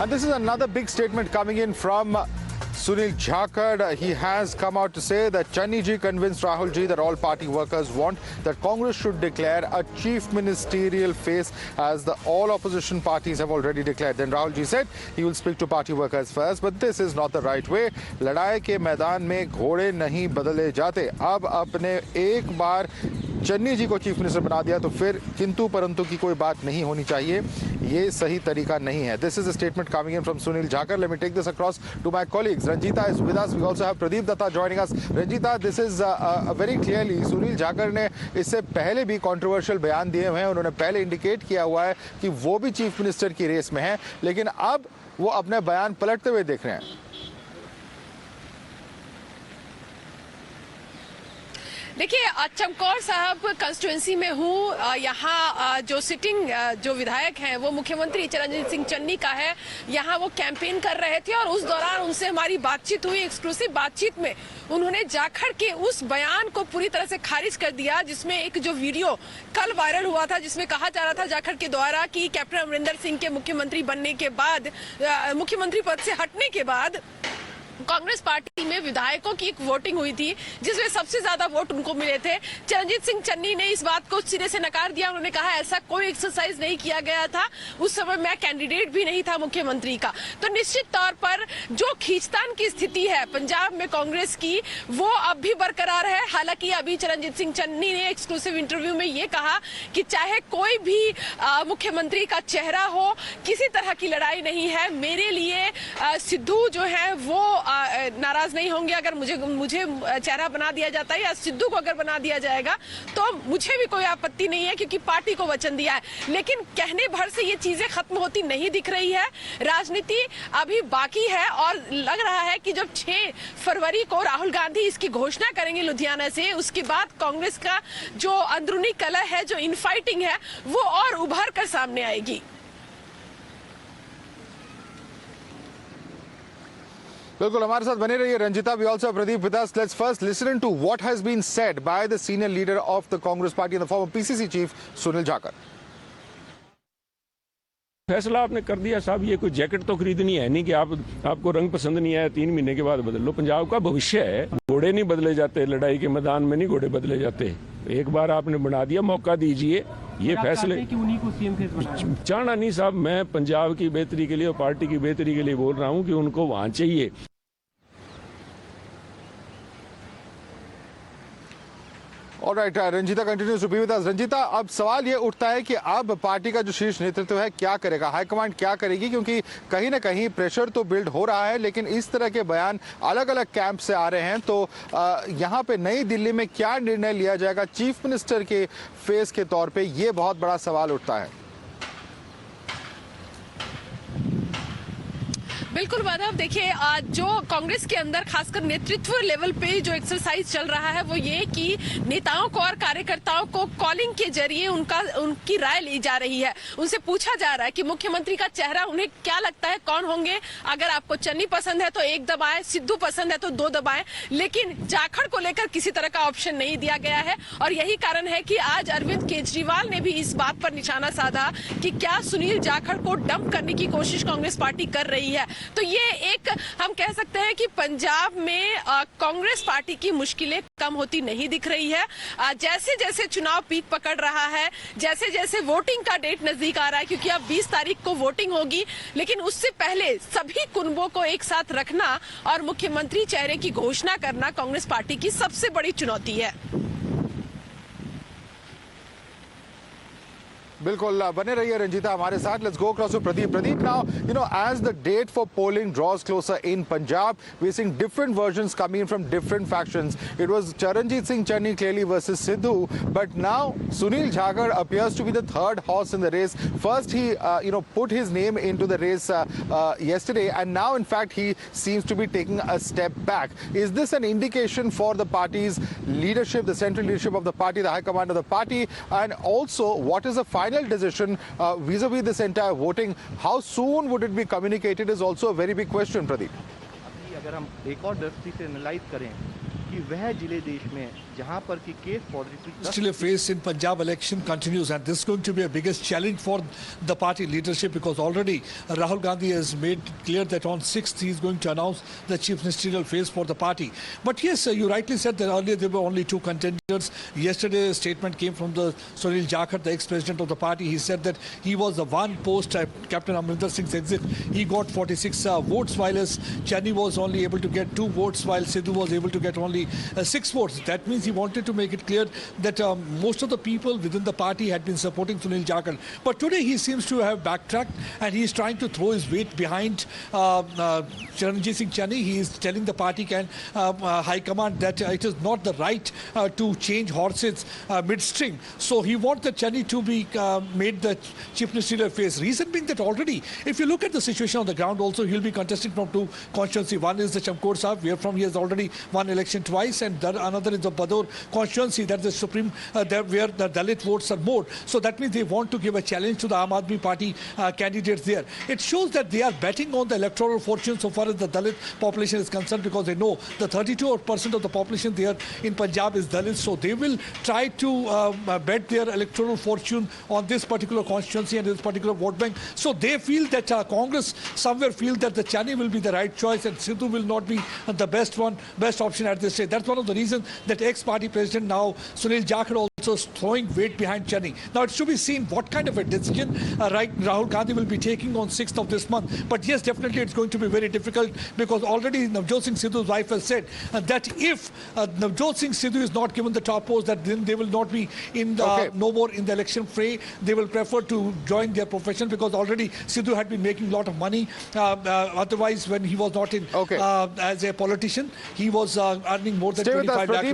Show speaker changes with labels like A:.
A: And this is another big statement coming in from Sunil Jakhar. He has come out to say that Channi ji convinced Rahul ji that all party workers want that Congress should declare a chief ministerial face, as the all opposition parties have already declared. Then Rahul ji said he will speak to party workers first, but this is not the right way. लड़ाई के मैदान में घोड़े नहीं बदले जाते. अब अपने एक बार चन्नी जी को चीफ मिनिस्टर बना दिया तो फिर किंतु परंतु की कोई बात नहीं होनी चाहिए. ये सही तरीका नहीं है. This is a statement coming in from Sunil Jakhar. Let me take this across to my colleagues. Ranjita is with us. We also have Pradeep Datta joining us. Ranjita, this is very clearly Sunil Jakhar ने इससे पहले भी controversial बयान दिए हुए हैं. उन्होंने पहले इंडिकेट किया हुआ है कि वो भी चीफ मिनिस्टर की रेस में हैं, लेकिन अब वो अपने बयान पलटते हुए दिख रहे हैं.
B: देखिए, चमकौर साहब कंस्टिट्यूएंसी में हूँ. यहाँ जो सिटिंग जो विधायक हैं वो मुख्यमंत्री चरणजीत सिंह चन्नी का है. यहाँ वो कैंपेन कर रहे थे और उस दौरान उनसे हमारी बातचीत हुई. एक्सक्लूसिव बातचीत में उन्होंने जाखड़ के उस बयान को पूरी तरह से खारिज कर दिया, जिसमें एक जो वीडियो कल वायरल हुआ था जिसमें कहा जा रहा था जाखड़ के द्वारा कि कैप्टन अमरिंदर सिंह के मुख्यमंत्री बनने के बाद, मुख्यमंत्री पद से हटने के बाद कांग्रेस पार्टी में विधायकों की एक वोटिंग हुई थी जिसमें सबसे ज्यादा वोट उनको मिले थे. चरणजीत सिंह चन्नी ने इस बात को सिरे से नकार दिया. उन्होंने कहा ऐसा कोई एक्सरसाइज नहीं किया गया था, उस समय मैं कैंडिडेट भी नहीं था मुख्यमंत्री का. तो निश्चित तौर पर जो खींचतान की स्थिति है पंजाब में कांग्रेस की, वो अब भी बरकरार है. हालांकि अभी चरणजीत सिंह चन्नी ने एक्सक्लूसिव इंटरव्यू में ये कहा कि चाहे कोई भी मुख्यमंत्री का चेहरा हो, किसी तरह की लड़ाई नहीं है. मेरे लिए सिद्धू जो है वो नाराज नहीं होंगे अगर मुझे चेहरा बना दिया जाता है, या सिद्धू को अगर बना दिया जाएगा तो मुझे भी कोई आपत्ति नहीं है, क्योंकि पार्टी को वचन दिया है. लेकिन कहने भर से ये चीजें खत्म होती नहीं दिख रही है. राजनीति अभी बाकी है और लग रहा है कि जब 6 फरवरी को राहुल गांधी इसकी घोषणा करेंगे लुधियाना से, उसके बाद कांग्रेस का जो अंदरूनी कलह है, जो इनफाइटिंग है, वो और उभर कर सामने आएगी.
A: बिल्कुल, हमारे साथ बने रहिए Ranjita. We also Pradeep with us. Let's first listen to what has been said by the senior leader of the Congress party and the former PCC chief Sunil Jakhar.
C: फैसला आपने कर दिया साहब. ये कोई जैकेट तो खरीदनी है नहीं कि आपको रंग पसंद नहीं आया 3 महीने के बाद बदल लो. पंजाब का भविष्य है. घोड़े नहीं बदले जाते, लड़ाई के मैदान में नहीं घोड़े बदले जाते. एक बार आपने बना दिया, मौका दीजिए. ये फैसले चाहना नहीं साहब. मैं पंजाब की बेहतरी के लिए और पार्टी की बेहतरी के लिए बोल रहा हूँ कि उनको वहां चाहिए.
A: Alright, Ranjita continues to be with us. Ranjita, अब सवाल ये उठता है कि अब पार्टी का जो शीर्ष नेतृत्व है क्या करेगा, हाईकमांड क्या करेगी, क्योंकि कहीं ना कहीं प्रेशर तो बिल्ड हो रहा है, लेकिन इस तरह के बयान अलग अलग कैंप से आ रहे हैं. तो यहाँ पे नई दिल्ली में क्या निर्णय लिया जाएगा चीफ मिनिस्टर के फेस के तौर पे, ये बहुत बड़ा सवाल उठता है.
B: बिल्कुल माधव, देखिए जो कांग्रेस के अंदर खासकर नेतृत्व लेवल पे जो एक्सरसाइज चल रहा है वो ये कि नेताओं को और कार्यकर्ताओं को कॉलिंग के जरिए उनकी राय ली जा रही है. उनसे पूछा जा रहा है कि मुख्यमंत्री का चेहरा उन्हें क्या लगता है, कौन होंगे. अगर आपको चन्नी पसंद है तो 1 दबाएं, सिद्धू पसंद है तो 2 दबाएं, लेकिन जाखड़ को लेकर किसी तरह का ऑप्शन नहीं दिया गया है. और यही कारण है कि आज अरविंद केजरीवाल ने भी इस बात पर निशाना साधा कि क्या सुनील जाखड़ को डंप करने की कोशिश कांग्रेस पार्टी कर रही है. तो ये एक हम कह सकते हैं कि पंजाब में कांग्रेस पार्टी की मुश्किलें कम होती नहीं दिख रही है. जैसे जैसे चुनाव पीक पकड़ रहा है, जैसे जैसे वोटिंग का डेट नजदीक आ रहा है, क्योंकि अब 20 तारीख को वोटिंग होगी, लेकिन उससे पहले सभी कुनबों को एक साथ रखना और मुख्यमंत्री चेहरे की घोषणा करना कांग्रेस पार्टी की सबसे बड़ी चुनौती है.
A: बिल्कुल, बने रहिए रंजीता हमारे साथ. Let's go across to Pradeep. Pradeep, now, you know, as the date for polling draws closer in Punjab, we're seeing different versions coming in from different factions. It was Charanjit Singh Channi clearly versus Sidhu, but now Sunil Jakhar appears to be the third horse in the race. First, he, put his name into the race yesterday, and now, in fact, he seems to be taking a step back. Is this an indication for the party's leadership, the central leadership of the party, the high command of the party, and also what is the final decision vis-a-vis this entire voting? How soon would it be communicated is also a very big question, Pradeep.
D: अगर हम एक और दृष्टि से analyse करें कि वह जिले देश में है जहां पर कि case positive
E: Still a face in Punjab election continues, and this is going to be a biggest challenge for the party leadership, because already Rahul Gandhi has made clear that on 6th he is going to announce the chief ministerial phase for the party. But yes, you rightly said that earlier there were only 2 contenders. Yesterday a statement came from the Sunil Jakhar, the ex-president of the party. He said that he was the one post Captain Amrinder Singh's exit. He got 46 votes, while Channy was only able to get 2 votes, while Sidhu was able to get only 6 votes. That means he wanted to make it clear that most of the people within the party had been supporting Sunil Jakhar. But today he seems to have backtracked, and he is trying to throw his weight behind Charanjit Singh Channy. He is telling the party high command that it is not the right to change horses midstream. So he wants the Channy to be made the chief ministerial face. Reason being that already, if you look at the situation on the ground also, he'll be contesting from 2 constituencies. One is the Chamkor Sahib, where he has already won election twice, and another is the Bador constituency, that's the supreme, where the Dalit votes are more. So that means they want to give a challenge to the Aam Aadmi Party candidates there. It shows that they are betting on the electoral fortune so far as the Dalit population is concerned, because they know the 32% of the population there in Punjab is Dalit. So they will try to bet their electoral fortune on this particular constituency and this particular vote bank. So they feel that Congress somewhere feel that the Channy will be the right choice and Sidhu will not be the best option at this stage. That's one of the reasons that ex-party president now Sunil Jakhar also is throwing weight behind Channy. Now it's to be seen what kind of a decision Rahul Gandhi will be taking on 6th of this month. But yes, definitely it's going to be very difficult, because already Navjot Singh Sidhu's wife has said that if Navjot Singh Sidhu is not given the top post, that then they will not be in the, no more in the election fray. They will prefer to join their profession, because already Sidhu had been making a lot of money. Otherwise, when he was not in as a politician, he was earning more than 25 lakh